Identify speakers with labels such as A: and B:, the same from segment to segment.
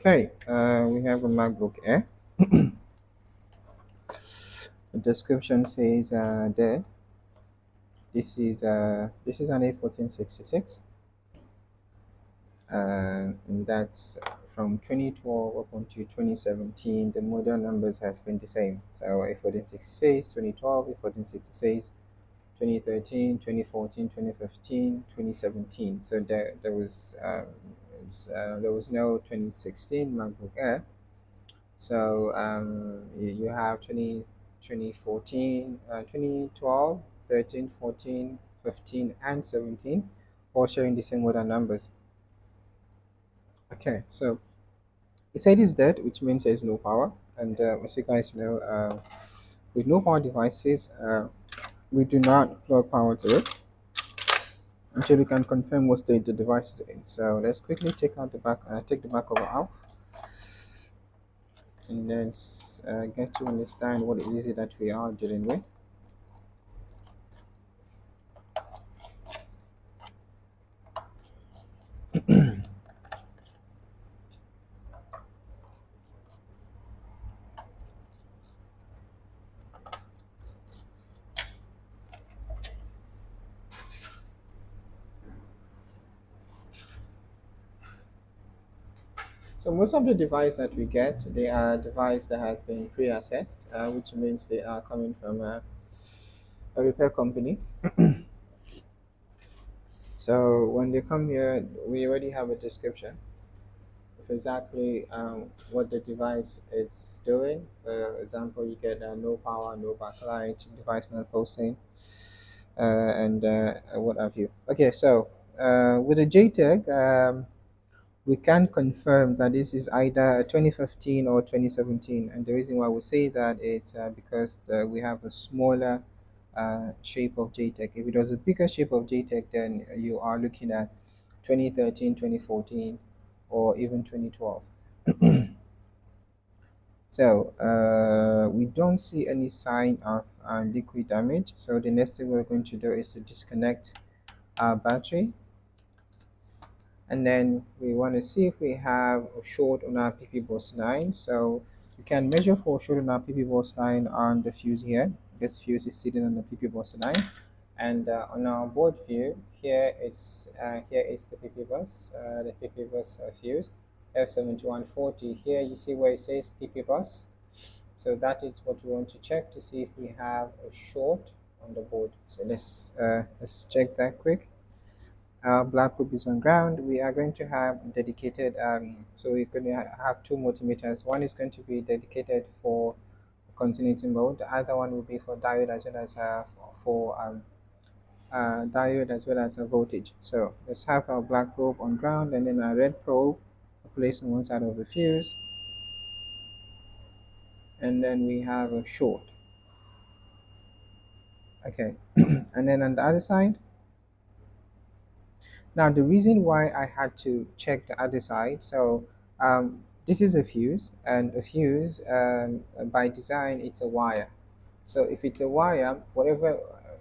A: Okay, we have a MacBook Air. The description says dead. This is an A1466, and that's from 2012 up until 2017. The model numbers has been the same. So A1466, 2012, A1466, 2013, 2014, 2015, 2017. So there was no 2016 MacBook Air. So you have 2014, 2012, 13, 14, 15, and 17, all sharing the same order numbers. Okay, so it said it's dead, which means there is no power. And as you guys know, with no power devices, we do not plug power to it until we can confirm what state the device is in. So let's quickly take the back cover out, and then get to understand what it is that we are dealing with. So most of the devices that we get, they are devices that has been pre-assessed, which means they are coming from a repair company. So when they come here, we already have a description of exactly what the device is doing. For example, you get no power, no backlight, device not posting, and what have you. Okay, so with the JTAG, we can confirm that this is either 2015 or 2017, and the reason why we say that it's because we have a smaller shape of JTAG. If it was a bigger shape of JTAG, then you are looking at 2013, 2014, or even 2012. So we don't see any sign of liquid damage. So the next thing we're going to do is to disconnect our battery, and then we want to see if we have a short on our PPBUS line. So you can measure for short on our PPBUS line on the fuse here. This fuse is sitting on the PPBUS line, and on our board view here is the PPBUS fuse F7140. Here you see where it says PPBUS. So that is what we want to check to see if we have a short on the board. So let's check that quick. Our black group is on ground. We are going to have dedicated, so we're going to have two multimeters. One is going to be dedicated for continuity mode. The other one will be for diode as well as for diode as well as a voltage. So let's have our black probe on ground, and then our red probe placed on one side of the fuse, and then we have a short. Okay, and then on the other side. Now, the reason why I had to check the other side, so this is a fuse, and a fuse by design, it's a wire. So if it's a wire,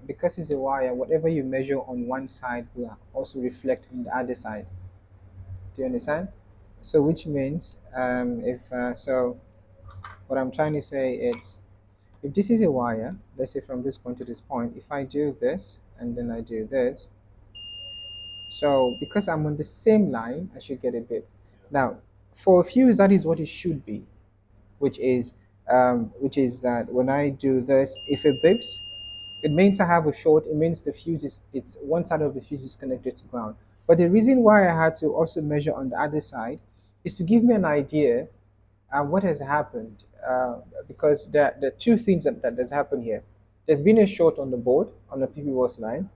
A: because it's a wire, whatever you measure on one side will also reflect on the other side. Do you understand? So which means so what I'm trying to say is, if this is a wire, let's say from this point to this point, if I do this and then I do this, so because I'm on the same line, I should get a bip. Now, for a fuse, that is what it should be, which is that when I do this, if it bips, it means I have a short. It means the fuse is it's one side of the fuse is connected to ground. But the reason why I had to also measure on the other side is to give me an idea what has happened. Because there are two things that has happened here. There's been a short on the board on the PPBUS line.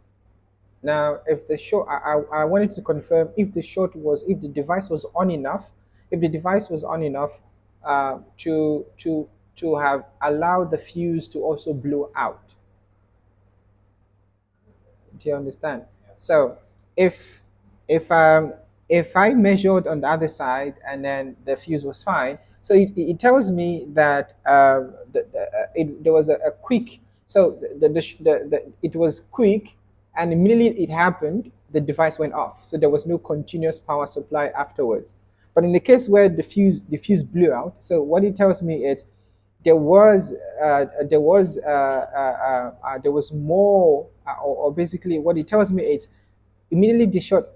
A: Now, if the short, I wanted to confirm if the short was, if the device was on enough, if the device was on enough to have allowed the fuse to also blow out. Do you understand? So, if if um if I measured on the other side and then the fuse was fine, so it tells me that there was a quick, so it was quick, and immediately it happened, the device went off. So there was no continuous power supply afterwards. But in the case where the fuse blew out, so what it tells me is there was there was more, or basically what it tells me is immediately the shot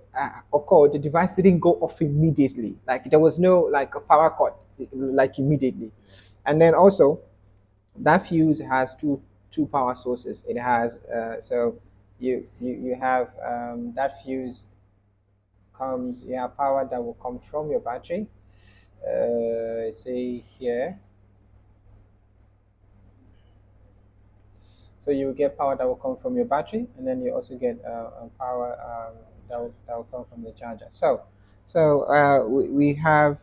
A: occurred, the device didn't go off immediately. Like there was no like a power cut like immediately. And then also that fuse has two power sources. It has so you have that fuse comes, you have power that will come from your battery. Say here, so you get power that will come from your battery, and then you also get power that will come from the charger. So we have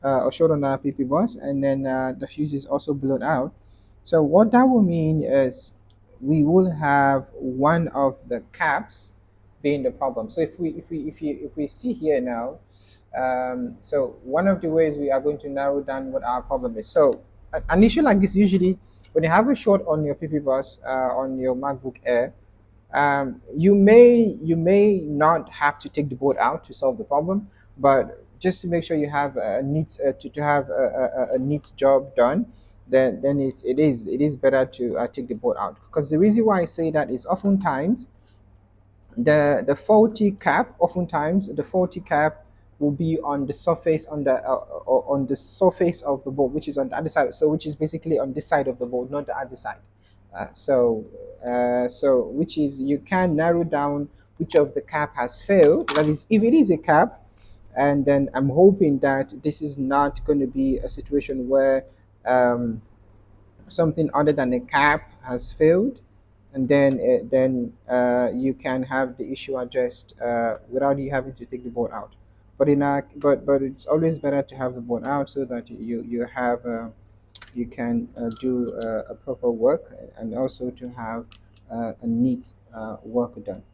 A: a short on our PP bus, and then the fuse is also blown out. So what that will mean is we will have one of the caps being the problem. So if we see here now, so one of the ways we are going to narrow down what our problem is. So an issue like this usually when you have a short on your PP bus on your MacBook Air, you may not have to take the board out to solve the problem, but just to make sure you have a neat to have a neat job done, then it is better to take the board out. Because the reason why I say that is oftentimes the faulty cap, oftentimes the faulty cap will be on the surface, on the surface of the board, which is on the other side, so which is basically on this side of the board, not the other side. So which is, you can narrow down which of the cap has failed. That is, if it is a cap, and then I'm hoping that this is not going to be a situation where um, something other than a cap has failed, and then you can have the issue addressed without you having to take the board out. But it's always better to have the board out so that you have you can do a proper work, and also to have a neat work done.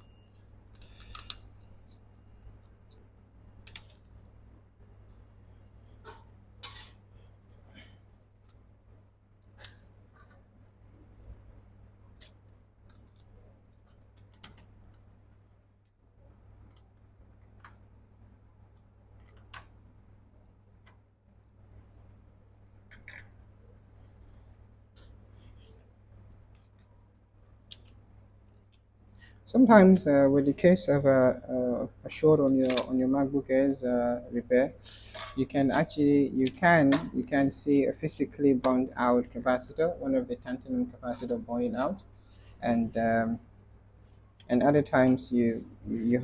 A: Sometimes, with the case of a short on your MacBook Air's repair, you can see a physically burned out capacitor, one of the tantalum capacitor burning out, and other times you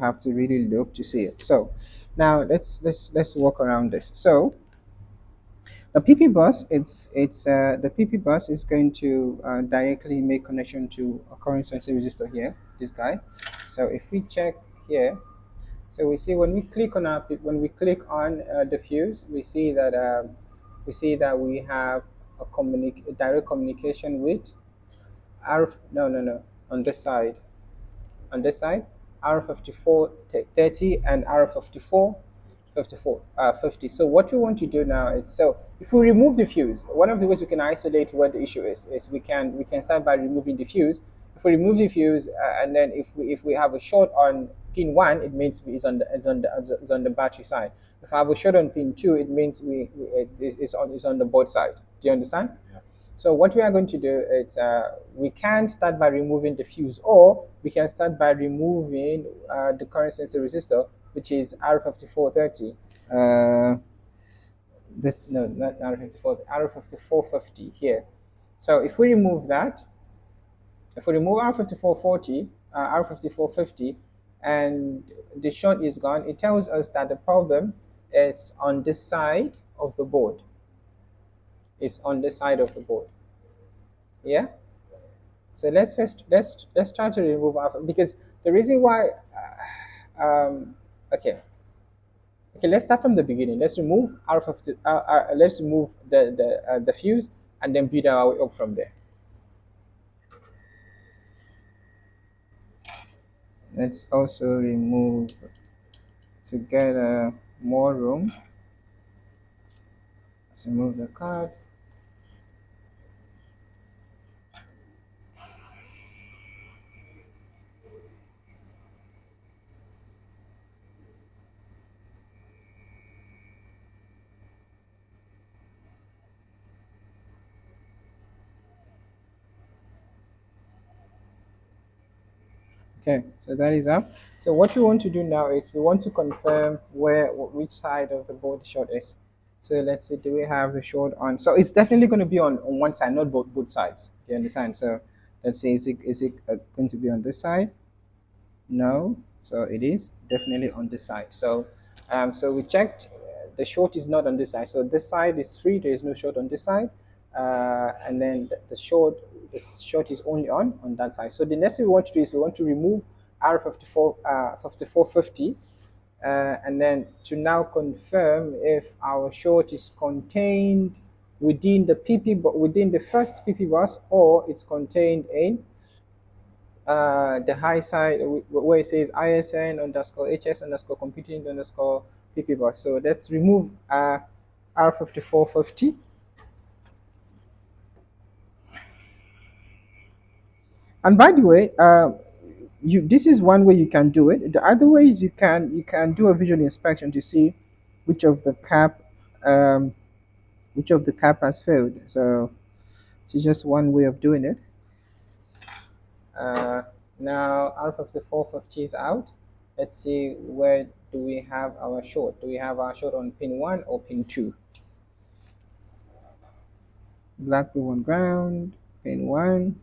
A: have to really look to see it. So now let's walk around this. So the PP bus, the PP bus is going to directly make connection to a current sensing resistor here, this guy. So if we check here, so we see when we click on the fuse, we see that we have a direct communication with R. No, on this side, R5430 and R5450. So what we want to do now is, so if we remove the fuse, one of the ways we can isolate what the issue is we can start by removing the fuse. If we remove the fuse, and then if we have a short on pin 1, it means it's on the battery side. If I have a short on pin 2, it means it's on the board side. Do you understand? So what we are going to do is, we can start by removing the fuse, or we can start by removing the current sensor resistor, which is R5430. This, no, not R54, R5450 here. So if we remove R5440, R5450, and the short is gone, it tells us that the problem is on this side of the board. It's on this side of the board. Yeah. So let's try to remove alpha, because the reason why. Okay. Okay. Let's start from the beginning. Let's remove alpha. Let's remove the fuse, and then build our way up from there. Let's also remove, to get more room. Let's remove the card. Okay, so that is up. So what we want to do now is we want to confirm which side of the board the short is. So let's see, do we have the short on? So it's definitely going to be on one side, not both sides. You understand? So let's say, is it going to be on this side? No, so it is definitely on this side. So we checked. The short is not on this side. So this side is free. There is no short on this side, and then the short is only on that side. So the next thing we want to do is we want to remove R54 5450, and then to now confirm if our short is contained within within the first PPBUS, or it's contained in the high side where it says ISN underscore HS underscore computing underscore PPBus. So let's remove R5450. And by the way, this is one way you can do it. The other way is you can do a visual inspection to see which of the cap um, which of the cap has failed. So it's just one way of doing it. Uh, Now out of the 450 is out. Let's see, where do we have our short? Do we have our short on pin 1 or pin 2? Black pin 1 ground, pin 1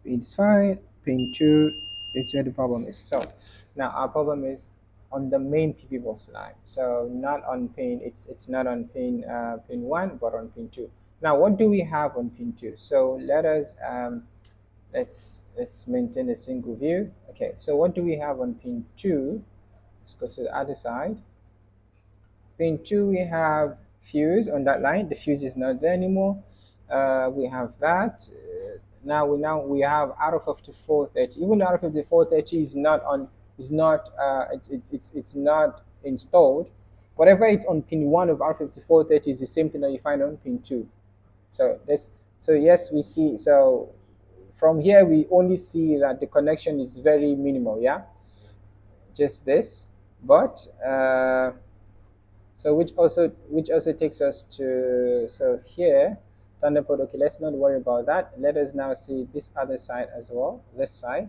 A: is fine, pin 2 is where the problem is. So now our problem is on the main PPBus line. So not on pin, it's not on pin 1, but on pin 2. Now what do we have on pin 2? So let's maintain a single view. Okay, so what do we have on pin 2? Let's go to the other side. Pin 2, we have fuse on that line. The fuse is not there anymore. We have that. Now we have R5430. Even R5430 is not on, is not it's not installed. Whatever it's on pin 1 of R5430 is the same thing that you find on pin 2. So yes, we see. So from here we only see that the connection is very minimal, yeah, just this. But so which also takes us to, so here thunderbolt. Okay, let's not worry about that. Let us now see this other side as well, this side.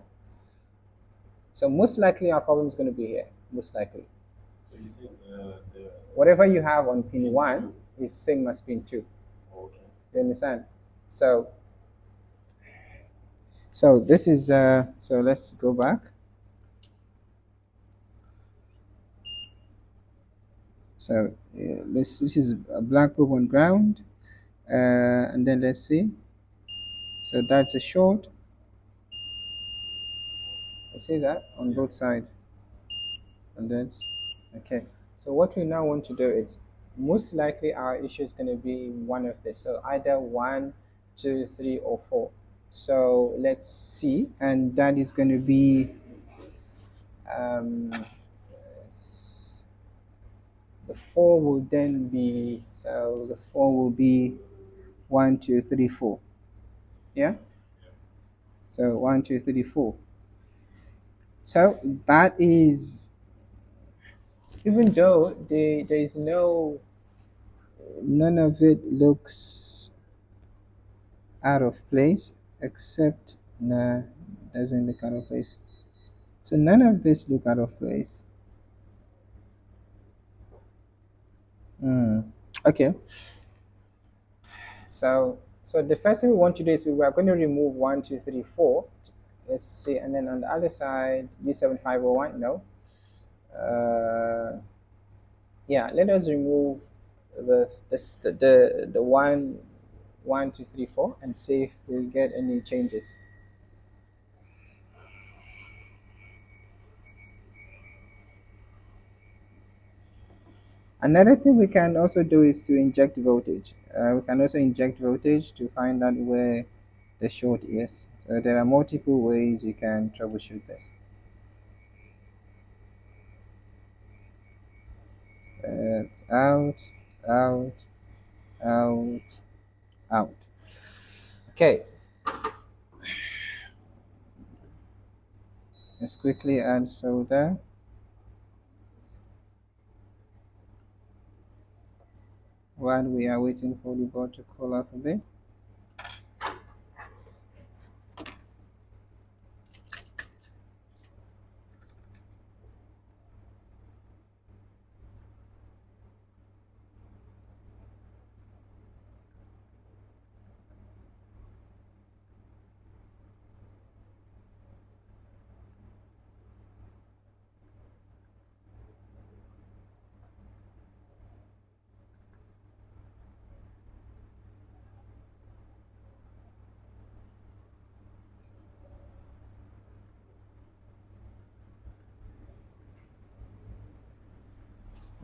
A: So most likely our problem is going to be here, most likely.
B: So you said
A: Whatever you have on pin 1 is same as pin 2.
B: okay.
A: You understand? So this is so let's go back. So this is a black probe on ground, and then let's see. So that's a short. I see that on both sides, and that's okay. So what we now want to do is, most likely our issue is going to be one of this. So either 1, 2, 3, or 4. So let's see, and that is going to be um, the 4 will then be, so the 4 will be 1, 2, 3, 4. Yeah. So 1, 2, 3, 4. So that is, even though there is none of it looks out of place, except, nah, doesn't look out of place. So none of this look out of place. Okay. So the first thing we want to do is we are going to remove 1, 2, 3, 4. Let's see, and then on the other side, U7501, no. Yeah, let us remove the 1, 1, 2, 3, 4, and see if we get any changes. Another thing we can also do is to inject voltage. We can also inject voltage to find out where the short is. So there are multiple ways you can troubleshoot this. It's out, out, out, out. Okay, let's quickly add solder. While we are waiting for the board to cool off a bit.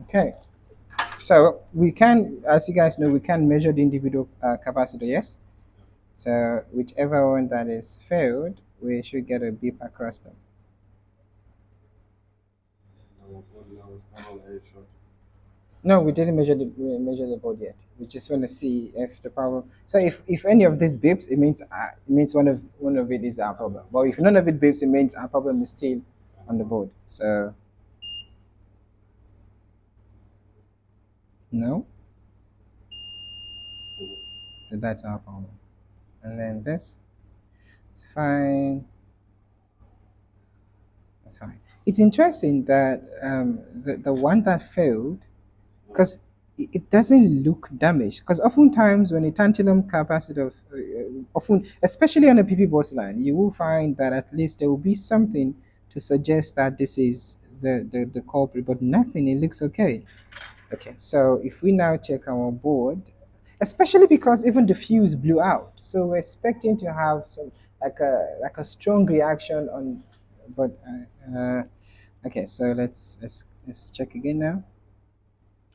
A: Okay, so we can, as you guys know, we can measure the individual capacitor. Yes. So whichever one that is failed, we should get a beep across them. No, we didn't measure the board yet. We just want to see if the problem. So if any of these beeps, it means one of it is our problem. But if none of it beeps, it means our problem is still on the board. So no, so that's our problem. And then this, it's fine. That's fine. It's interesting that the one that failed, because it doesn't look damaged. Because oftentimes when a tantalum capacitor, often, especially on a PPBUS line, you will find that at least there will be something to suggest that this is the culprit, but nothing. It looks okay. Okay, so if we now check our board, especially because even the fuse blew out, so we're expecting to have some like a strong reaction on, but okay, so let's check again now.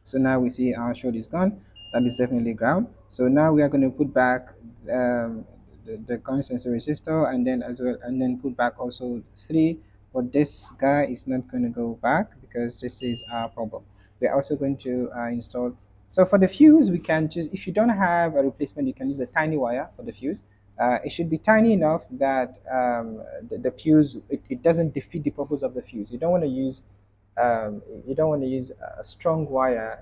A: So now we see our short is gone. That is definitely ground. So now we are going to put back the current sensor resistor, and then as well, and then put back also three. But this guy is not going to go back because this is our problem. We're also going to install. So for the fuse, we can just, if you don't have a replacement, you can use a tiny wire for the fuse. It should be tiny enough that the fuse, it doesn't defeat the purpose of the fuse. You don't want to use a strong wire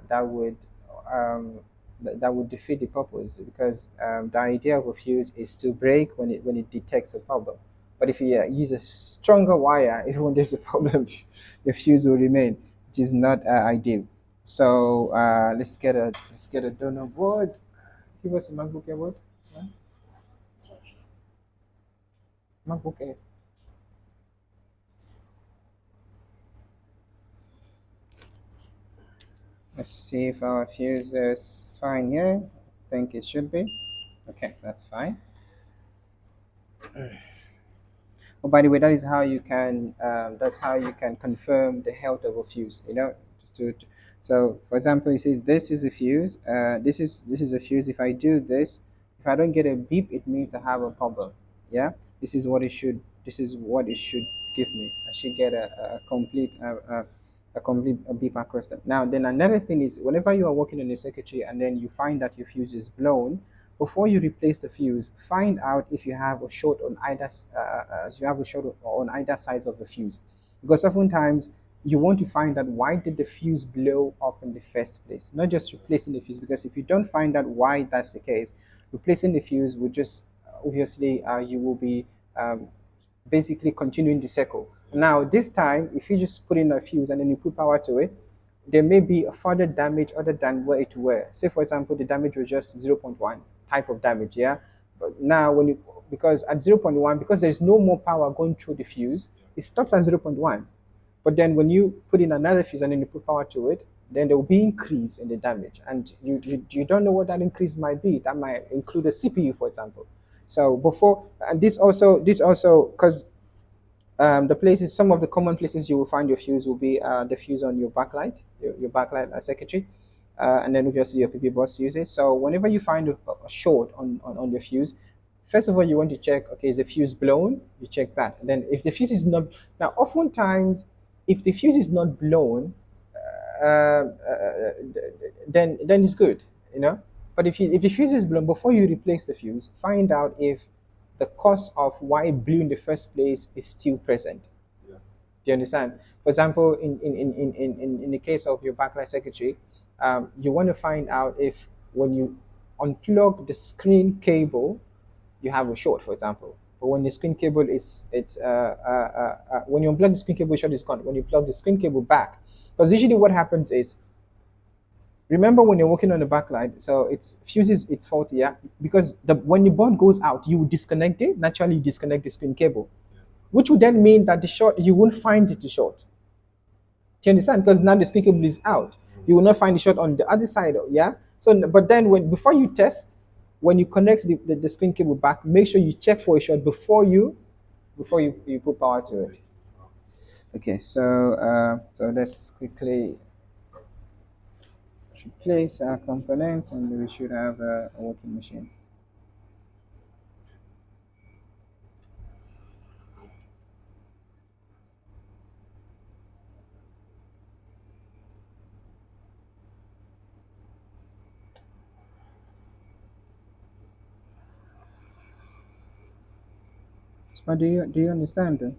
A: um, that would defeat the purpose, because the idea of a fuse is to break when it detects a problem. But if you use a stronger wire, even when there's a problem, the fuse will remain, which is not ideal. So let's get a donor board. Give us a MacBook Air board. MacBook Air. Let's see if our fuse is fine here. I think it should be. Okay, that's fine. Oh, by the way, that is how you can confirm the health of a fuse. So, for example, you see this is a fuse. This is a fuse. If I do this, if I don't get a beep, it means I have a problem. Yeah, this is what it should. This is what it should give me. I should get a beep across them. Now, then another thing is, whenever you are working on a circuitry and then you find that your fuse is blown, before you replace the fuse, find out if you have a short on either sides of the fuse, because oftentimes you want to find out why did the fuse blow up in the first place, not just replacing the fuse. Because if you don't find out why that's the case, replacing the fuse would just obviously you will be um, basically continuing the cycle. Now, this time, if you just put in a fuse and then you put power to it, there may be a further damage other than where it were. Say, for example, the damage was just zero point 0.1 type of damage, yeah? But now, because at zero point 0.1, because there's no more power going through the fuse, it stops at zero point 0.1. But then when you put in another fuse and then you put power to it, then there will be increase in the damage. And you don't know what that increase might be. That might include a CPU, for example. So before, and this also, because the places, some of the common places you will find your fuse will be the fuse on your backlight, your backlight circuitry, and then obviously your PPBUS fuses. So whenever you find a short on your fuse, first of all you want to check, okay, is the fuse blown? You check that. And then if the fuse is not, now oftentimes if the fuse is not blown, then it's good, you know. But if the fuse is blown, before you replace the fuse, find out if the cause of why it blew in the first place is still present. Do you understand? For example, in the case of your backlight circuitry, you want to find out if when you unplug the screen cable, you have a short, for example. But when the screen cable is, when you unplug the screen cable, short is gone. When you plug the screen cable back, because usually what happens is, remember when you're working on the backlight, so it's fuses, it's faulty, yeah? Because when the board goes out, you disconnect it, naturally you disconnect the screen cable, which would then mean that the short, you won't find it the short. Do you understand? Because now the screen cable is out. You will not find the short on the other side, yeah? So, but then before you test, when you connect the screen cable back, make sure you check for a short before you put power to it. Okay, so let's quickly should place our components and we should have a working machine. So do you understand?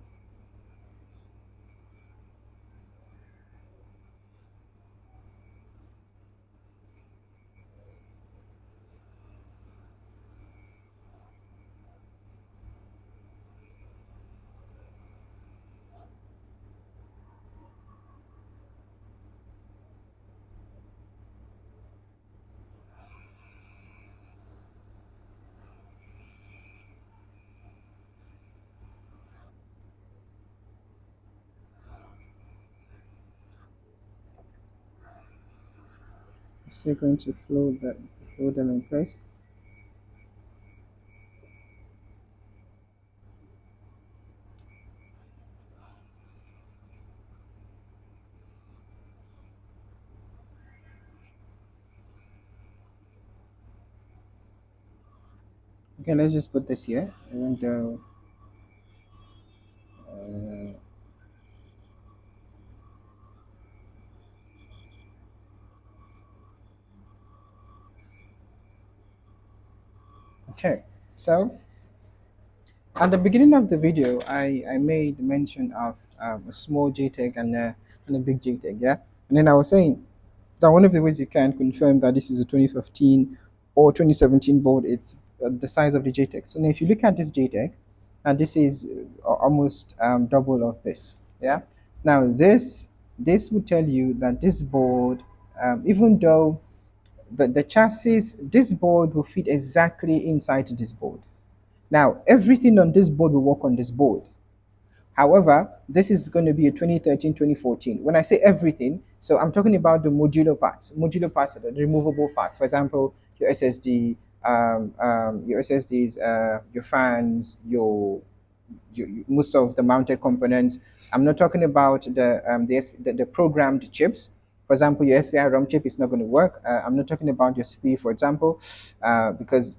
A: Still going to flow them in place. Okay, let's just put this here. And okay, so at the beginning of the video, I made mention of a small JTAG and a big JTAG, yeah? And then I was saying that one of the ways you can confirm that this is a 2015 or 2017 board, it's the size of the JTAG. So now if you look at this JTAG, and this is almost double of this, yeah? Now this would tell you that this board, even though the chassis, this board will fit exactly inside this board. Now, everything on this board will work on this board. However, this is going to be a 2013, 2014. When I say everything, so I'm talking about the modular parts, the removable parts. For example, your SSD, your SSDs, your fans, most of the mounted components. I'm not talking about the programmed chips. For example, your SPI ROM chip is not going to work. I'm not talking about your CPU, for example, because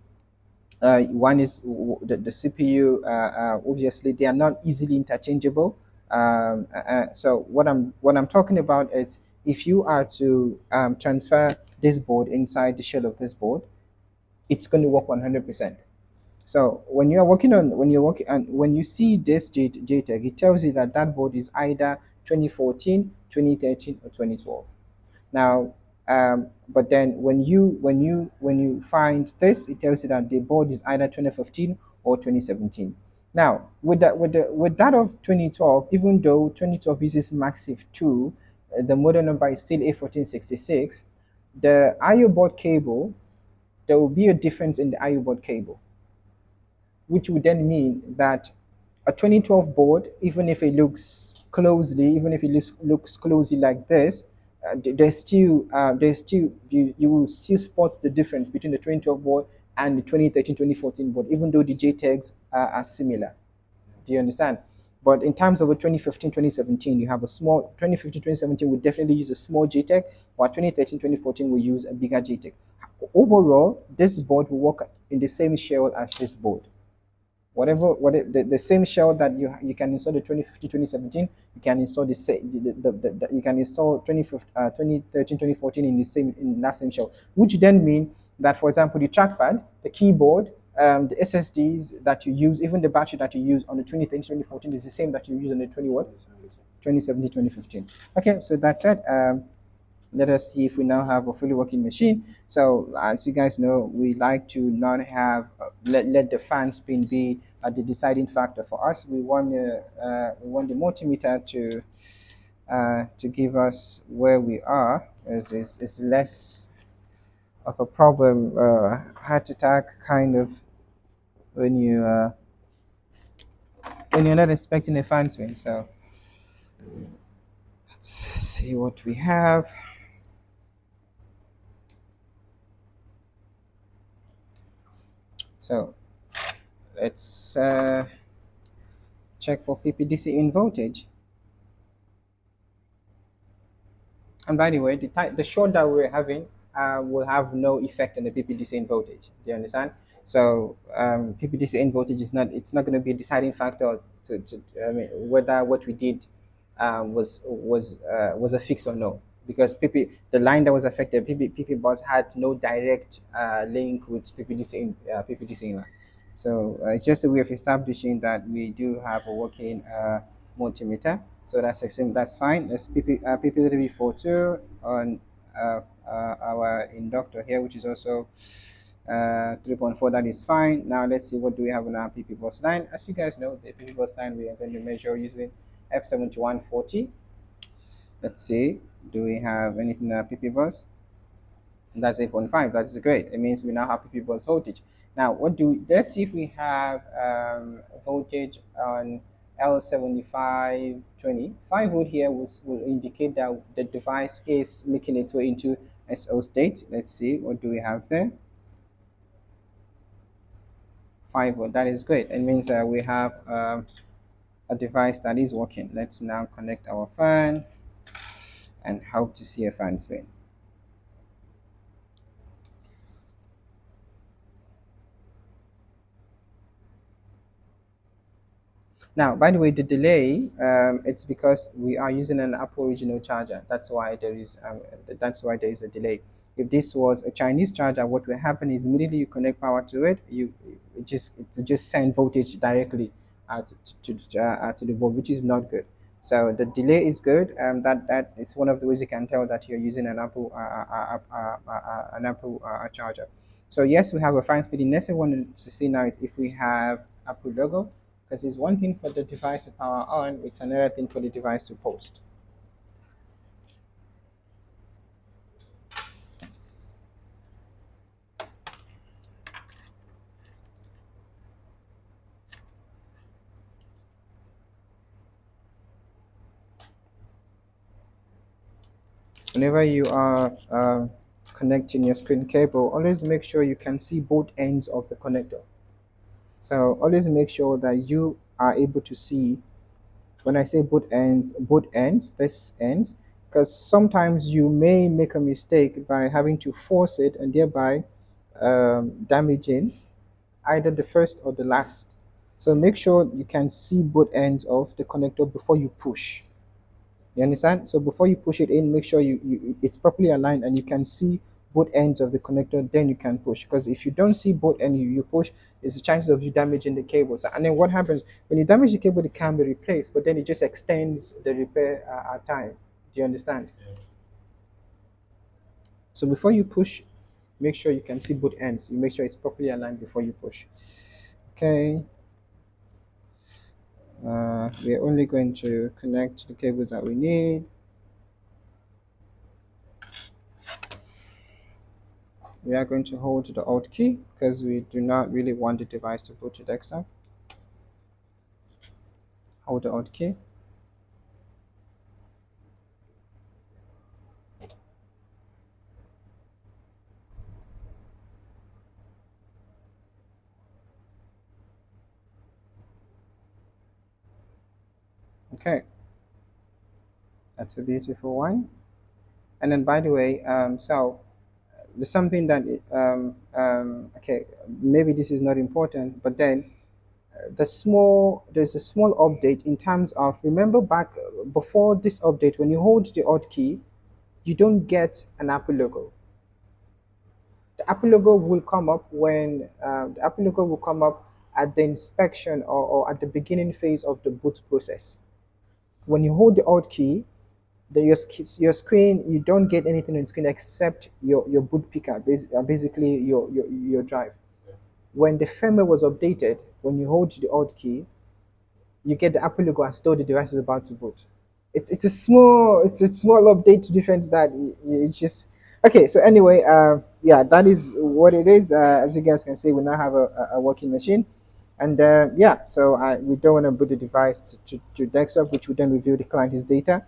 A: one is the CPU. Obviously, they are not easily interchangeable. So what I'm talking about is if you are to transfer this board inside the shell of this board, it's going to work 100%. So when you see this JTAG, it tells you that that board is either 2014, 2013, or 2012. Now, but then when you find this, it tells you that the board is either 2015 or 2017. Now, with that of 2012, even though 2012 uses Massive 2, the model number is still A1466. The IO board cable, there will be a difference in the IO board cable, which would then mean that a 2012 board, even if it looks closely like this, there's still you will still spot the difference between the 2012 board and the 2013, 2014 board, even though the JTAGs are similar. Do you understand? But in terms of a 2015, 2017, you have a small 2015, 2017 will definitely use a small JTAG, while 2013, 2014 will use a bigger JTAG. Overall, this board will work in the same shell as this board. The same shell that you can install the 2015, 2017, you can install you can install 2013, 2014 in that same shell, which then mean that, for example, the trackpad, the keyboard, the SSDs that you use, even the battery that you use on the 2013, 2014 is the same that you use on the 2017, 2015. Okay, so that's it. Let us see if we now have a fully working machine. So as you guys know, we like to not have let the fan spin be the deciding factor for us. We want the multimeter to give us where we are. Is less of a problem, heart attack kind of, when you're not expecting a fan swing. So let's see what we have. So let's check for PPDC in voltage. And by the way, the short that we're having will have no effect on the PPDC in voltage. Do you understand? So PPDC in voltage is not, it's not going to be a deciding factor to I mean, whether what we did was a fix or no, because the line that was affected, PP bus had no direct link with PPDC in line. So it's just a way of establishing that we do have a working multimeter. So that's fine. Let's PP342 on our inductor here, which is also 3.4. That is fine. Now let's see what do we have on our PP bus line. As you guys know, the PP bus line we are going to measure using F7140. Let's see, do we have anything in our PP bus? That's 8.5. That is great. It means we now have PP bus voltage. Now, let's see if we have voltage on L7520. 5 volt here will indicate that the device is making its way into SO state. Let's see, what do we have there? 5 volt. That is great. It means we have a device that is working. Let's now connect our fan and hope to see a fan spin. Now, by the way, the delay, it's because we are using an Apple original charger. That's why there is a delay. If this was a Chinese charger, what will happen is immediately you connect power to it, it just send voltage directly to the bulb, which is not good. So the delay is good. That is one of the ways you can tell that you're using an Apple charger. So yes, we have a fine speed. The next thing I want to see now is if we have Apple logo, because it's one thing for the device to power on, it's another thing for the device to post. Whenever you are connecting your screen cable, always make sure you can see both ends of the connector. So always make sure that you are able to see, when I say both ends, this ends, because sometimes you may make a mistake by having to force it and thereby damaging either the first or the last. So make sure you can see both ends of the connector before you push. You understand? So before you push it in, make sure it's properly aligned and you can see both ends of the connector, then you can push. Because if you don't see both ends, you push, there's a chance of you damaging the cables. And then what happens when you damage the cable, it can be replaced, but then it just extends the repair time. Do you understand? So before you push, make sure you can see both ends. You make sure it's properly aligned before you push. Okay. We're only going to connect the cables that we need. We are going to hold the Alt key because we do not really want the device to boot to desktop. Hold the Alt key. Okay, that's a beautiful one. And then, by the way, so there's something that okay, maybe this is not important, but then there's a small update in terms of, remember back before this update, when you hold the Alt key, you don't get an Apple logo. The Apple logo will come up when the Apple logo will come up at the inspection or at the beginning phase of the boot process. When you hold the Alt key, your screen, you don't get anything on the screen except your boot picker, basically your drive. When the firmware was updated, when you hold the Alt key, you get the Apple logo as though the device is about to boot. It's a small update difference that it's just okay. So anyway, yeah, that is what it is. As you guys can see, we now have a working machine, and yeah, so we don't want to boot the device to desktop, which would then reveal the client's data.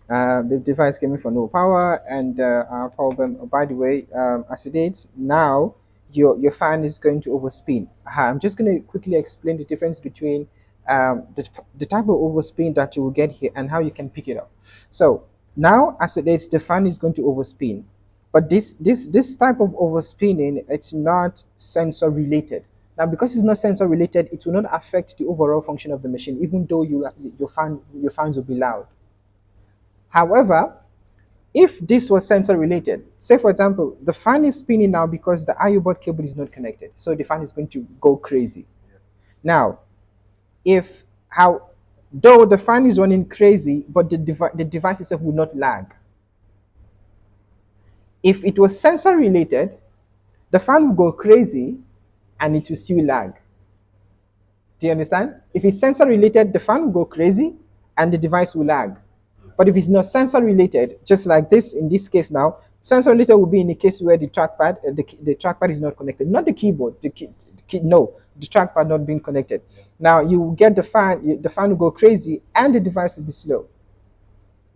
A: The device came in for no power, and our problem. Oh, by the way, as it is now, your fan is going to overspin. I'm just going to quickly explain the difference between the type of overspin that you will get here and how you can pick it up. So now, as it is, the fan is going to overspin, But this type of overspinning, it's not sensor related. Now, because it's not sensor related, it will not affect the overall function of the machine, even though your fans will be loud. However, if this was sensor related, say for example, the fan is spinning now because the IO board cable is not connected, so the fan is going to go crazy. Now, if how though the fan is running crazy, but the device itself will not lag. If it was sensor related, the fan will go crazy and it will still lag. Do you understand? If it's sensor related, the fan will go crazy and the device will lag. But if it's not sensor related, just like this in this case now, sensor related will be in the case where the trackpad, the trackpad is not connected, not the keyboard. No, the trackpad not being connected. Now you get the fan will go crazy and the device will be slow.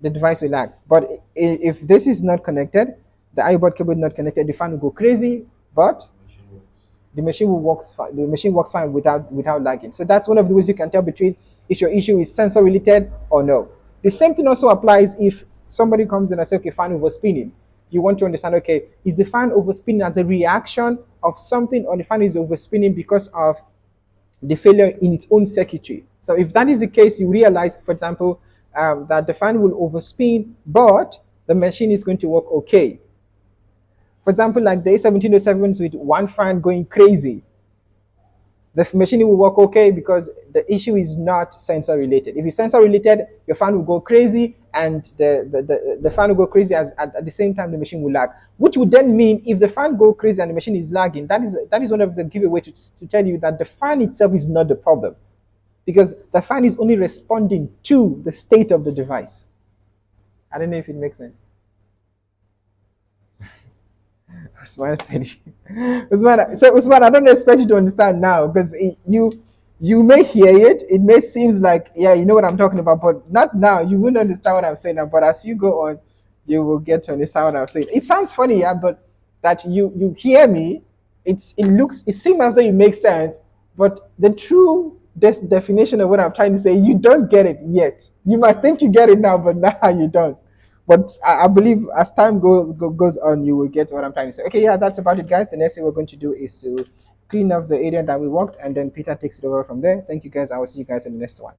A: The device will lag. But if this is not connected, the iBoard cable is not connected, the fan will go crazy, but the machine will works fine. The machine works fine without lagging. So that's one of the ways you can tell between if your issue is sensor related or no. The same thing also applies if somebody comes in and says, okay, fan overspinning. You want to understand, okay, is the fan overspinning as a reaction of something, or the fan is overspinning because of the failure in its own circuitry? So if that is the case, you realize, for example, that the fan will overspin, but the machine is going to work okay. For example, like the A1467s with one fan going crazy, the machine will work okay because the issue is not sensor related. If it's sensor related, your fan will go crazy and the fan will go crazy at the same time the machine will lag. Which would then mean if the fan go crazy and the machine is lagging, that is one of the giveaway to tell you that the fan itself is not the problem. Because the fan is only responding to the state of the device. I don't know if it makes sense. Usman said, Usman, I don't expect you to understand now because you may hear it. It may seems like, yeah, you know what I'm talking about, but not now. You wouldn't understand what I'm saying now. But as you go on, you will get to understand what I'm saying. It sounds funny, yeah, but that you hear me, it seems as though it makes sense, but the true definition of what I'm trying to say, you don't get it yet. You might think you get it now, but now you don't. But I believe as time goes on, you will get what I'm trying to say. Okay, yeah, that's about it, guys. The next thing we're going to do is to clean up the area that we walked, and then Peter takes it over from there. Thank you, guys. I will see you guys in the next one.